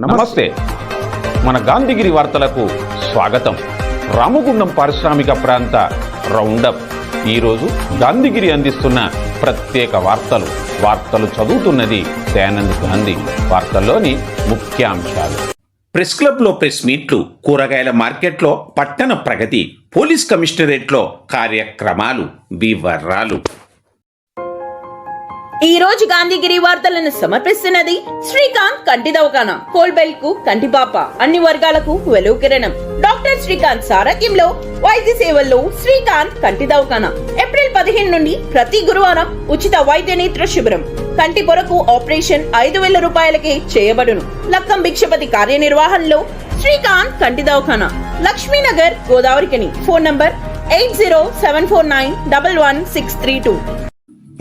నమస్తే. మన గాంధీగిరి వార్తలకు స్వాగతం. రామగుండం పారిశ్రామిక ప్రాంత రౌండప్. ఈరోజు గాంధీగిరి అందిస్తున్న ప్రత్యేక వార్తలు చదువుతున్నది దయానంద్ గాంధీ. వార్తల్లోని ముఖ్యాంశాలు. ప్రెస్ క్లబ్లో ప్రెస్ మీట్లు, కూరగాయల మార్కెట్లో పట్టణ ప్రగతి, పోలీస్ కమిషనరేట్లో కార్యక్రమాలు, వివరాలు. ఈ రోజు గాంధీగిరి వార్తలను సమర్పిస్తున్నది శ్రీకాంత్ కంటి దవాఖానా. హోల్బెల్ కు కంటిపాప, అన్ని వర్గాలకు వెలుగు కిరణం. డాక్టర్ శ్రీకాంత్ సారథ్యంలో వైద్య సేవల్లో శ్రీకాంత్ కంటి దవాఖానా. ఏప్రిల్ 15 నుండి ప్రతి గురువారం ఉచిత వైద్య నేత్ర శిబిరం. కంటి పొరకు ఆపరేషన్ 5,000 రూపాయలకే చేయబడును. లక్కం భిక్షపతి కార్యనిర్వహణలో శ్రీకాంత్ కంటి దవాఖానా, లక్ష్మీనగర్, గోదావరికని. Phone number 8074911632.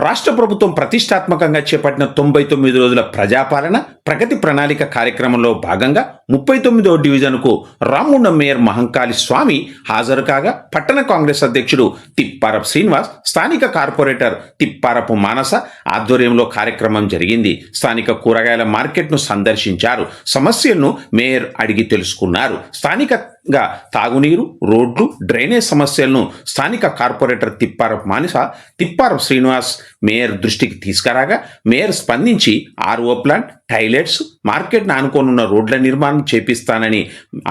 రాష్ట్ర ప్రభుత్వం ప్రతిష్టాత్మకంగా చేపట్టిన 99 రోజుల ప్రజాపాలన ప్రగతి ప్రణాళిక కార్యక్రమంలో భాగంగా 39వ డివిజన్కు రామగుండం మేయర్ మహంకాళి స్వామి హాజరు కాగా పట్టణ కాంగ్రెస్ అధ్యక్షుడు తిప్పారపు శ్రీనివాస్, స్థానిక కార్పొరేటర్ తిప్పారపు మానస ఆధ్వర్యంలో కార్యక్రమం జరిగింది. స్థానిక కూరగాయల మార్కెట్ను సందర్శించారు. సమస్యలను మేయర్ అడిగి తెలుసుకున్నారు. స్థానికంగా తాగునీరు, రోడ్లు, డ్రైనేజ్ సమస్యలను స్థానిక కార్పొరేటర్ తిప్పారపు శ్రీనివాస్ మేయర్ దృష్టికి తీసుకురాగా మేయర్ స్పందించి ఆర్ఓ ప్లాంట్, టాయిలెట్స్, మార్కెట్ను ఆనుకోనున్న రోడ్ల నిర్మాణం చేపిస్తానని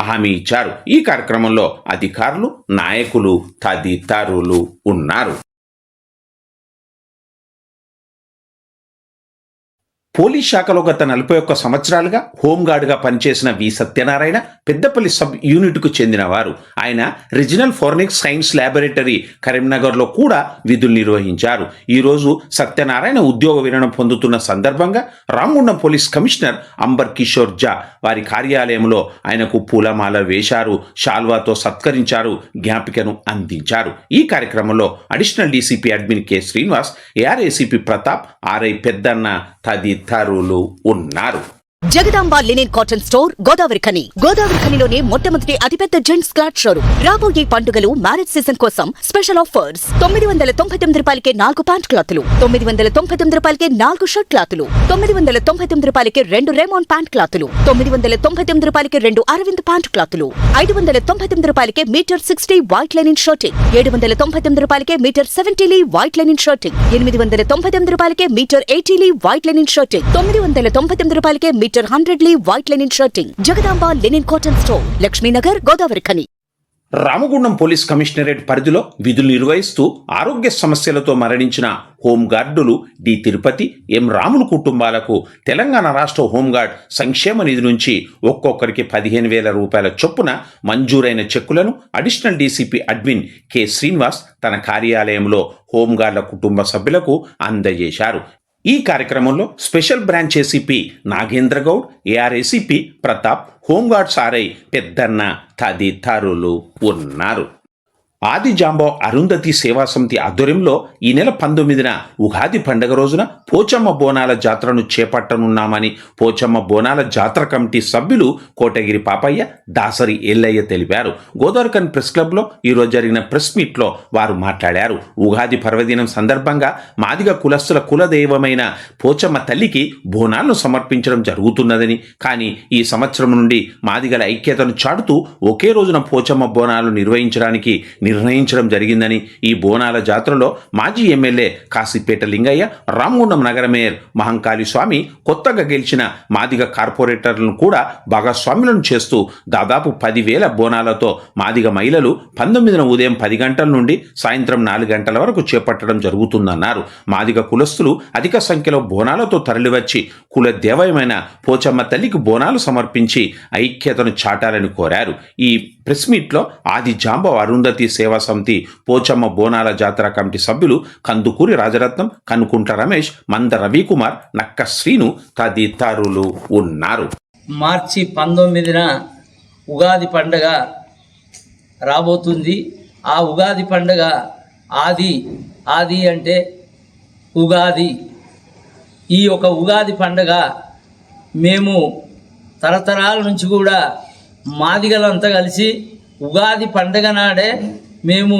హామీ ఇచ్చారు. ఈ కార్యక్రమంలో అధికారులు, నాయకులు తదితరులు ఉన్నారు. పోలీస్ శాఖలో గత 41 సంవత్సరాలుగా హోంగార్డుగా పనిచేసిన వి సత్యనారాయణ పెద్దపల్లి సబ్ యూనిట్కు చెందినవారు. ఆయన రీజనల్ ఫోరెన్సిక్ సైన్స్ ల్యాబొరేటరీ కరీంనగర్లో కూడా విధులు నిర్వహించారు. ఈరోజు సత్యనారాయణ ఉద్యోగ విరమణ పొందుతున్న సందర్భంగా రామగుండం పోలీస్ కమిషనర్ అంబర్ కిషోర్ జా వారి కార్యాలయంలో ఆయనకు పూలమాల వేశారు, శాల్వాతో సత్కరించారు, జ్ఞాపికను అందించారు. ఈ కార్యక్రమంలో additional DCP admin K Srinivas, AR ACP Pratap, RI Peddanna తదితరులు ఉన్నారు. జగదాంబ లినెన్ కాటన్ స్టోర్, గోదావరిఖనిలోనే మొట్టమొదటి అతిపెద్ద జెంట్స్ క్లాత్ షోరూమ్. రాబోయే పండుగలు, మ్యారేజ్ సీజన్ కోసం స్పెషల్ ఆఫర్స్. 999 రూపాయలకే 4 ప్యాంట్ క్లాతులు, 999 రూపాయలకే 4 షర్ట్ క్లాతులు, 999 రూపాయలకే 2 రేమాన్ ప్యాంట్ క్లాతులు, 999 రూపాయలకే 2 అరవింద్ ప్యాంట్ క్లాతులు, 599 రూపాయలకే మీటర్ 60 వైట్ లెనిన్ షర్టింగ్, 799 రూపాయలకే మీటర్ 70 వైట్ లెనిన్ షర్టింగ్, 899 రూపాయలకే మీటర్ 80 వైట్ లెనిన్ షర్టింగ్, 999 రూపాయలకే metre 100 white linen shirting. Jagadamba linen cotton store, Laxminagar, Godavarikhani. Ramagundam police commissionerate పరిధిలో విధులు నిర్వహిస్తూ ఆరోగ్య సమస్యలతో మరణించిన హోంగార్డులు డి తిరుపతి, ఎం రాములు కుటుంబాలకు తెలంగాణ రాష్ట్ర హోంగార్డ్ సంక్షేమ నిధి నుంచి ఒక్కొక్కరికి 15,000 రూపాయల చొప్పున మంజూరైన చెక్కులను additional DCP admin K Srinivas తన కార్యాలయంలో హోంగార్డుల కుటుంబ సభ్యులకు అందజేశారు. ఈ కార్యక్రమంలో special branch ACP Nagendra Goud, AR ACP Pratap, home guards RI Peddanna తదితరులు ఉన్నారు. ఆది జాంబో అరుంధతి సేవా సమితి ఆధ్వర్యంలో ఈ నెల 19న ఉగాది పండుగ రోజున పోచమ్మ బోనాల జాతరను చేపట్టనున్నామని పోచమ్మ బోనాల జాతర కమిటీ సభ్యులు కోటగిరి పాపయ్య, దాసరి ఎల్లయ్య తెలిపారు. గోదావరిఖని ప్రెస్ క్లబ్లో ఈరోజు జరిగిన ప్రెస్ మీట్లో వారు మాట్లాడారు. ఉగాది పర్వదినం సందర్భంగా మాదిగ కులస్తుల కులదైవమైన పోచమ్మ తల్లికి బోనాలను సమర్పించడం జరుగుతున్నదని, కానీ ఈ సంవత్సరం నుండి మాదిగల ఐక్యతను చాటుతూ ఒకే రోజున పోచమ్మ బోనాలు నిర్వహించడానికి నిర్ణయించడం జరిగిందని, ఈ బోనాల జాతరలో మాజీ ఎమ్మెల్యే కాశీపేట లింగయ్య, రామగుండం నగర మేయర్ మహంకాళి స్వామి, కొత్తగా గెలిచిన మాదిగ కార్పొరేటర్లను కూడా భాగస్వాములను చేస్తూ దాదాపు 10,000 బోనాలతో మాదిగ మహిళలు 19న ఉదయం 10 గంటల నుండి సాయంత్రం 4 గంటల వరకు చేపట్టడం జరుగుతుందన్నారు. మాదిగ కులస్తులు అధిక సంఖ్యలో బోనాలతో తరలివచ్చి కుల దేవయమైన పోచమ్మ తల్లికి బోనాలు సమర్పించి ఐక్యతను చాటాలని కోరారు. ఈ ప్రెస్ మీట్లో ఆది జాంబో అరుంధతి సేవా సమితి పోచమ్మ బోనాల జాతర కమిటీ సభ్యులు కందుకూరి రాజరత్నం, కనుకుంట్ల రమేష్, మంద రవికుమార్, నక్క శ్రీను తదితరులు ఉన్నారు. మార్చి 19న ఉగాది పండగ రాబోతుంది. ఆ ఉగాది పండగ ఆది అంటే ఉగాది. ఈ యొక్క ఉగాది పండగ మేము తరతరాల నుంచి కూడా మాదిగలంతా కలిసి ఉగాది పండగ నాడే మేము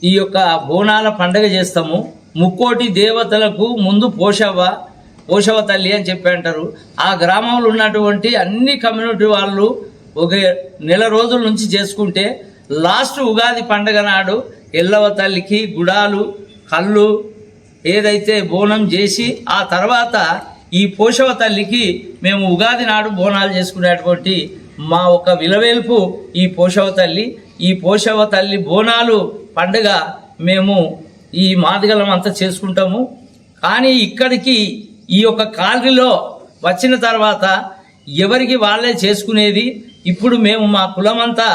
ఈ యొక్క బోనాల పండగ చేస్తాము. ముక్కోటి దేవతలకు ముందు పోషవ్వ, పోషవ తల్లి అని చెప్పి అంటారు. ఆ గ్రామంలో ఉన్నటువంటి అన్ని కమ్యూనిటీ వాళ్ళు ఒక నెల రోజుల నుంచి చేసుకుంటే లాస్ట్ ఉగాది పండుగ నాడు ఎల్లవ తల్లికి గుడాలు కళ్ళు ఏదైతే బోనం చేసి ఆ తర్వాత ఈ పోషవ తల్లికి మేము ఉగాది నాడు బోనాలు చేసుకునేటువంటి మా ఒక విలవేల్పు ఈ పోషవ తల్లి. ఈ పోషవ తల్లి బోనాలు పండుగ మేము ఈ మాదిగలం అంతా చేసుకుంటాము. కానీ ఇక్కడికి ఈ యొక్క కాలనీలో వచ్చిన తర్వాత ఎవరికి వాళ్ళే చేసుకునేది. ఇప్పుడు మేము మా కులమంతా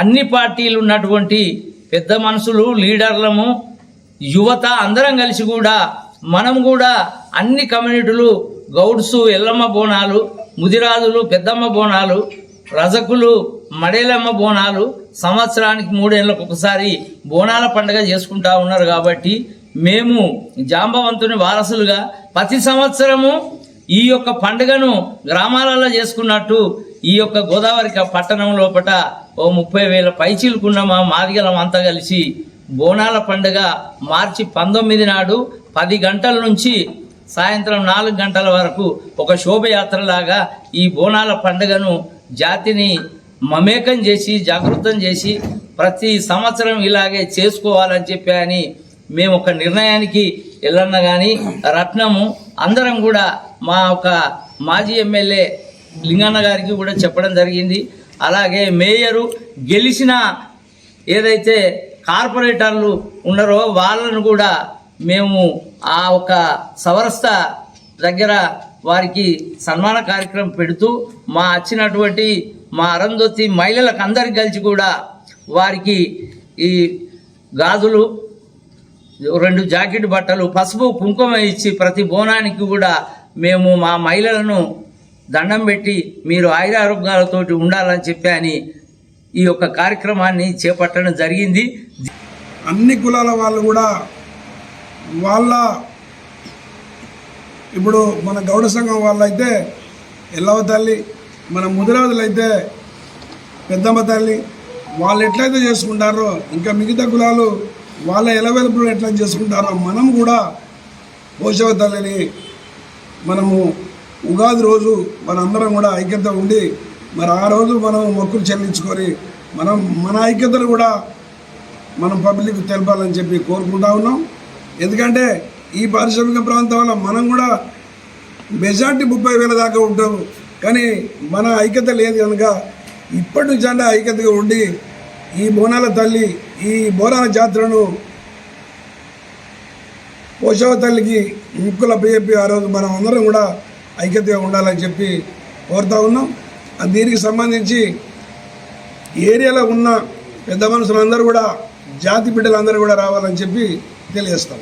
అన్ని పార్టీలు ఉన్నటువంటి పెద్ద మనుషులు లీడర్లము యువత అందరం కలిసి కూడా మనం కూడా అన్ని కమ్యూనిటీలు గౌడ్సు ఎల్లమ్మ బోనాలు, ముదిరాజులు పెద్దమ్మ బోనాలు, రజకులు మడేలమ్మ బోనాలు సంవత్సరానికి 3 ఏళ్ళకు ఒకసారి బోనాల పండుగ చేసుకుంటా ఉన్నారు. కాబట్టి మేము జాంబవంతుని వారసులుగా ప్రతి సంవత్సరము ఈ యొక్క పండుగను గ్రామాలలో చేసుకున్నట్టు ఈ యొక్క గోదావరి పట్టణం లోపల 30,000 పైచీలుకున్న మా మాదిగలం అంతా కలిసి బోనాల పండుగ మార్చి 19 నాడు 10 గంటల నుంచి సాయంత్రం 4 గంటల వరకు ఒక శోభయాత్రలాగా ఈ బోనాల పండుగను జాతిని మమేకం చేసి జాగృతం చేసి ప్రతి సంవత్సరం ఇలాగే చేసుకోవాలని చెప్పి అని మేము ఒక నిర్ణయానికి ఎల్లన్న కానీ రత్నము అందరం కూడా మా ఒక మాజీ ఎమ్మెల్యే లింగన్న గారికి కూడా చెప్పడం జరిగింది. అలాగే మేయరు గెలిచిన ఏదైతే కార్పొరేటర్లు ఉన్నారో వాళ్ళను కూడా మేము ఆ ఒక సవరస్థ దగ్గర వారికి సన్మాన కార్యక్రమం పెడుతూ మా వచ్చినటువంటి మా అరంధోతి మహిళలకు అందరికి కలిసి కూడా వారికి ఈ గాజులు 2 జాకెట్ బట్టలు పసుపు కుంకుమ ఇచ్చి ప్రతి బోనానికి కూడా మేము మా మహిళలను దండం పెట్టి మీరు ఆయురారోగ్యాలతోటి ఉండాలని చెప్పి అని ఈ యొక్క కార్యక్రమాన్ని చేపట్టడం జరిగింది. అన్ని కులాల వాళ్ళు కూడా వాళ్ళ ఇప్పుడు మన గౌడ సంఘం వాళ్ళైతే ఎల్లవ తల్లి, మన ముదిరాజులైతే పెద్దమ్మ తల్లి వాళ్ళు ఎట్లయితే చేసుకుంటారో ఇంకా మిగతా కులాలు వాళ్ళ ఎలవెలుపులు ఎట్లా చేసుకుంటారో మనం కూడా పోషవ తల్లిని మనము ఉగాది రోజు మనందరం కూడా ఐక్యత ఉండి మరి ఆ రోజు మనం మొక్కులు చెల్లించుకొని మన ఐక్యతను కూడా మనం పబ్లిక్ తెలపాలని చెప్పి కోరుకుంటా ఉన్నాం. ఎందుకంటే ఈ పారిశ్రామిక ప్రాంతం వల్ల మనం కూడా మెజార్టీ 30,000 దాకా ఉంటాము. కానీ మన ఐక్యత లేదు కనుక ఇప్పటి నుంచి అంటే ఐక్యతగా ఉండి ఈ బోనాల తల్లి ఈ బోనాల జాతరను పోషవ తల్లికి ముక్కుల పేపి ఆ రోజు మనం అందరం కూడా ఐక్యతగా ఉండాలని చెప్పి కోరుతా ఉన్నాం. దీనికి సంబంధించి ఏరియాలో ఉన్న పెద్ద మనుషులందరూ కూడా జాతి బిడ్డలందరూ కూడా రావాలని చెప్పి తెలియజేస్తాం.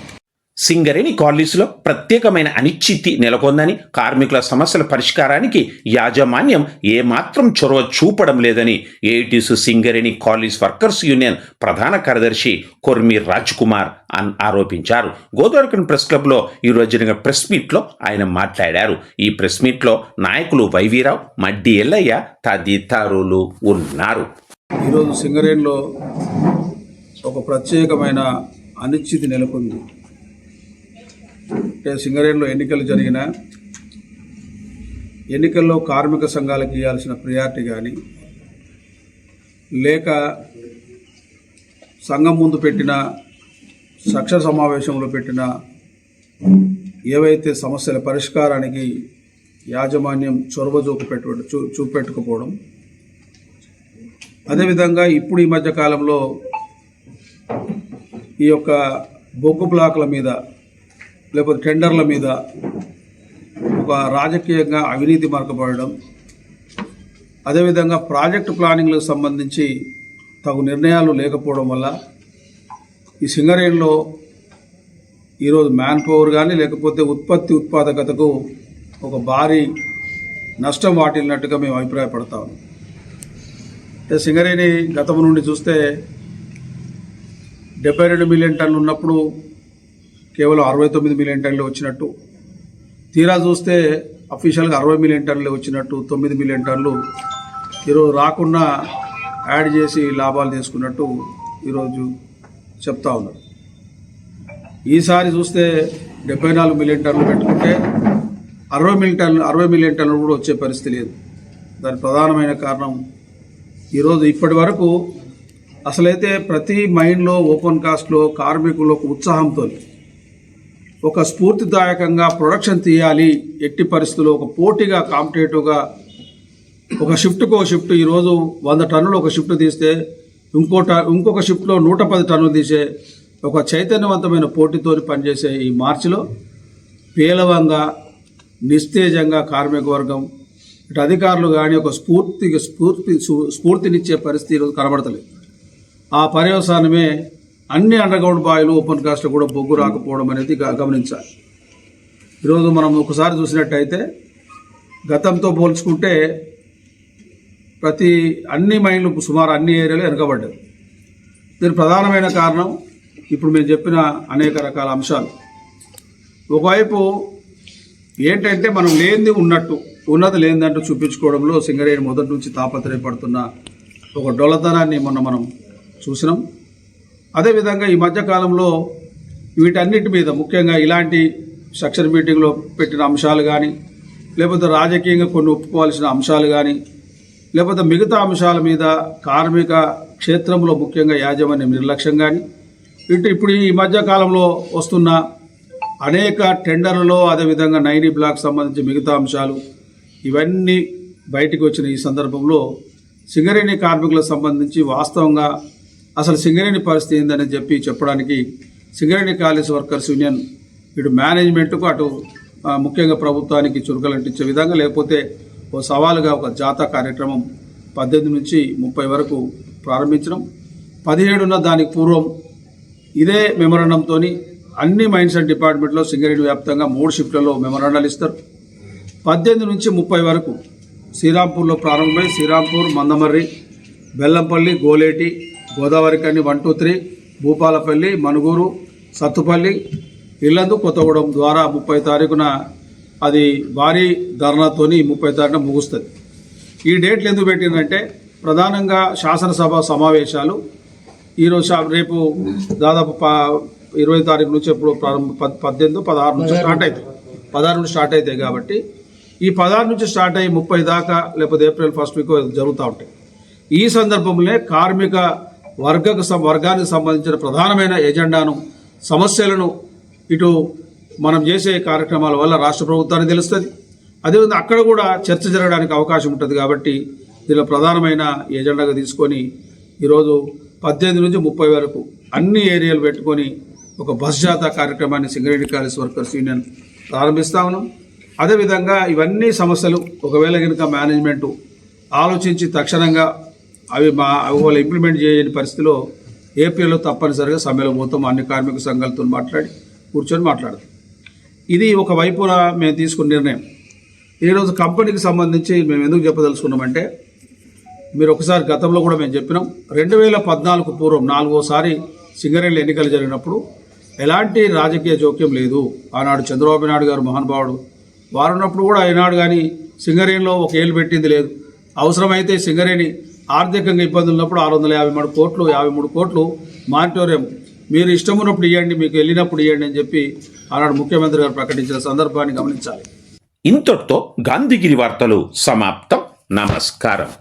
సింగరేణి కాలనీస్లో ప్రత్యేకమైన అనిశ్చితి నెలకొందని, కార్మికుల సమస్యల పరిష్కారానికి యాజమాన్యం ఏమాత్రం చొరవ చూపడం లేదని AITC Singareni colonies workers union ప్రధాన కార్యదర్శి కొర్మి రాజ్ కుమార్ ఆరోపించారు. గోదావరిఖని ప్రెస్ క్లబ్లో ఈరోజు జరిగిన ప్రెస్ మీట్లో ఆయన మాట్లాడారు. ఈ ప్రెస్ మీట్లో నాయకులు వైవీరావు, మడ్డి ఎల్లయ్య తదితరులు ఉన్నారు. ఈరోజు సింగరేణిలో ఒక ప్రత్యేకమైన అనిశ్చితి నెలకొంది. అంటే సింగరేణిలో ఎన్నికలు జరిగిన ఎన్నికల్లో కార్మిక సంఘాలకు ఇవ్వాల్సిన ప్రియారిటీ కానీ లేక సంఘం ముందు పెట్టిన సక్ష సమావేశంలో పెట్టిన ఏవైతే సమస్యల పరిష్కారానికి యాజమాన్యం చొరవ చూపెట్టుకోవడం, అదేవిధంగా ఇప్పుడు ఈ మధ్య కాలంలో ఈ యొక్క బొగ్గు బ్లాకుల మీద లేకపోతే టెండర్ల మీద ఒక రాజకీయంగా అవినీతి మరకబడడం, అదేవిధంగా ప్రాజెక్టు ప్లానింగ్లకు సంబంధించి తగు నిర్ణయాలు లేకపోవడం వల్ల ఈ సింగరేణిలో ఈరోజు మ్యాన్ పవర్ కానీ లేకపోతే ఉత్పాదకతకు ఒక భారీ నష్టం వాటిల్లినట్టుగా మేము అభిప్రాయపడతాము. అంటే సింగరేణి గతం నుండి చూస్తే 72 మిలియన్ టన్నులు ఉన్నప్పుడు కేవలం 69 మిలియన్ టన్నులు వచ్చినట్టు, తీరా చూస్తే అఫీషియల్గా 60 మిలియన్ టన్నులు వచ్చినట్టు, 9 మిలియన్ టన్నులు ఈరోజు రాకుండా యాడ్ చేసి లాభాలు తీసుకున్నట్టు ఈరోజు చెప్తా ఉన్నారు. ఈసారి చూస్తే 74 మిలియన్ టన్నులు పెట్టుకుంటే 60 మిలియన్ టన్నులు కూడా వచ్చే పరిస్థితి లేదు. దాని ప్రధానమైన కారణం ఈరోజు ఇప్పటి వరకు అసలైతే ప్రతి మైన్లో ఓపెన్ కాస్ట్లో కార్మికులు ఒక ఉత్సాహంతో ఒక స్ఫూర్తిదాయకంగా ప్రొడక్షన్ తీయాలి, ఎట్టి పరిస్థితుల్లో ఒక పోటీగా కాంపిటేటివ్గా ఒక షిఫ్ట్కో షిఫ్ట్ ఈరోజు 100 టన్నులు ఒక షిఫ్ట్ తీస్తే ఇంకొక షిఫ్ట్లో 110 టన్నులు తీసే ఒక చైతన్యవంతమైన పోటీతో పనిచేసే ఈ మార్చిలో పేలవంగా నిస్తేజంగా కార్మిక వర్గం ఇటు అధికారులు కానీ ఒక స్ఫూర్తినిచ్చే పరిస్థితి ఈరోజు కనబడతలేదు. ఆ పర్యవసానమే అన్ని అండర్గ్రౌండ్ బాయిలు ఓపెన్ కాస్ట్లో కూడా బొగ్గు రాకపోవడం అనేది గమనించాలి. ఈరోజు మనం ఒకసారి చూసినట్టయితే గతంతో పోల్చుకుంటే అన్ని మైన్లు సుమారు అన్ని ఏరియాలు వెనుకబడ్డాయి. దీని ప్రధానమైన కారణం ఇప్పుడు మేము చెప్పిన అనేక రకాల అంశాలు. ఒకవైపు ఏంటంటే మనం లేనిది ఉన్నట్టు, ఉన్నది లేనిదంటూ చూపించుకోవడంలో సింగరేణి మొదటి నుంచి తాపత్రయపడుతున్న ఒక డొల్లతనాన్ని మొన్న మనం చూసినాం. అదేవిధంగా ఈ మధ్యకాలంలో వీటన్నిటి మీద ముఖ్యంగా ఇలాంటి స్ట్రక్చర్ మీటింగ్లో పెట్టిన అంశాలు కానీ, లేకపోతే రాజకీయంగా కొన్ని ఒప్పుకోవాల్సిన అంశాలు కానీ, లేకపోతే మిగతా అంశాల మీద కార్మిక క్షేత్రంలో ముఖ్యంగా యాజమాన్యం నిర్లక్ష్యం కానీ, ఇప్పుడు ఈ మధ్యకాలంలో వస్తున్న అనేక టెండర్లలో, అదేవిధంగా 9 బ్లాక్ సంబంధించి మిగతా అంశాలు ఇవన్నీ బయటికి వచ్చిన ఈ సందర్భంలో సింగరేణి కార్మికులకు సంబంధించి వాస్తవంగా అసలు సింగరేణి పరిస్థితి ఏందని చెప్పడానికి సింగరేణి కాలేజ్ వర్కర్స్ యూనియన్ ఇటు మేనేజ్మెంట్కు అటు ముఖ్యంగా ప్రభుత్వానికి చురుకలంటించే విధంగా, లేకపోతే ఓ సవాలుగా ఒక జాతా కార్యక్రమం 18 నుంచి 30 వరకు ప్రారంభించడం. 17న దానికి పూర్వం ఇదే మెమరాండంతో అన్ని మైన్స్ అండ్ డిపార్ట్మెంట్లో సింగరేణి వ్యాప్తంగా 3 షిఫ్ట్లలో మెమరాండాలు ఇస్తారు. 18 నుంచి 30 వరకు శ్రీరాంపూర్లో ప్రారంభమై శ్రీరాంపూర్, మందమర్రి, బెల్లంపల్లి, గోలేటి, గోదావరికని 1, 2, 3, భూపాలపల్లి, మనుగూరు, సత్తుపల్లి, ఇల్లందు, కొత్తగూడెం ద్వారా 30 తారీఖున అది భారీ ధర్నాతోని 30 తారీఖున ముగుస్తుంది. ఈ డేట్లు ఎందుకు పెట్టిందంటే ప్రధానంగా శాసనసభ సమావేశాలు ఈరోజు రేపు దాదాపు 20 తారీఖు నుంచి ఎప్పుడు ప్రారంభం 18, 16 నుంచి స్టార్ట్ అవుతాయి. 16 నుంచి స్టార్ట్ అవుతాయి కాబట్టి ఈ 16 నుంచి స్టార్ట్ అయ్యి 30 దాకా లేకపోతే ఏప్రిల్ 1st వీక్ జరుగుతూ ఉంటాయి. ఈ సందర్భంలో కార్మిక వర్గానికి సంబంధించిన ప్రధానమైన ఎజెండాను, సమస్యలను ఇటు మనం చేసే కార్యక్రమాల వల్ల రాష్ట్ర ప్రభుత్వానికి తెలుస్తుంది. అదేవిధంగా అక్కడ కూడా చర్చ జరగడానికి అవకాశం ఉంటుంది. కాబట్టి దీనిలో ప్రధానమైన ఎజెండాగా తీసుకొని ఈరోజు 18 నుంచి 30 వరకు అన్ని ఏరియాలు పెట్టుకొని ఒక బస్ జాతా కార్యక్రమాన్ని సింగరేణి కాలేజ్ వర్కర్స్ యూనియన్ ప్రారంభిస్తా ఉన్నాం. అదేవిధంగా ఇవన్నీ సమస్యలు ఒకవేళ కనుక మేనేజ్మెంటు ఆలోచించి తక్షణంగా అవి వాళ్ళు ఇంప్లిమెంట్ చేయని పరిస్థితిలో ఏపీలో తప్పనిసరిగా సమ్మెలో పోతాం. అన్ని కార్మిక సంఘాలతో కూర్చొని మాట్లాడతాం. ఇది ఒక వైపున మేము తీసుకున్న నిర్ణయం. ఈరోజు కంపెనీకి సంబంధించి మేము ఎందుకు చెప్పదలుచుకున్నామంటే మీరు ఒకసారి గతంలో కూడా మేము చెప్పినాం. 2014 పూర్వం 4వసారి సింగరేణి ఎన్నికలు జరిగినప్పుడు ఎలాంటి రాజకీయ జోక్యం లేదు. ఆనాడు చంద్రబాబు నాయుడు గారు మహానుభావుడు వారున్నప్పుడు కూడా ఈనాడు కానీ సింగరేణిలో ఒక ఏళ్ళు పెట్టింది లేదు. అవసరమైతే సింగరేణి ఆర్థికంగా ఇబ్బందులు ఉన్నప్పుడు 653 కోట్లు మానిటోరియం మీరు ఇష్టం ఉన్నప్పుడు ఇవ్వండి, మీకు వెళ్ళినప్పుడు ఇవ్వండి అని చెప్పి ఆనాడు ముఖ్యమంత్రి గారు ప్రకటించిన సందర్భాన్ని గమనించాలి. ఇంతటితో గాంధీగిరి వార్తలు సమాప్తం. నమస్కారం.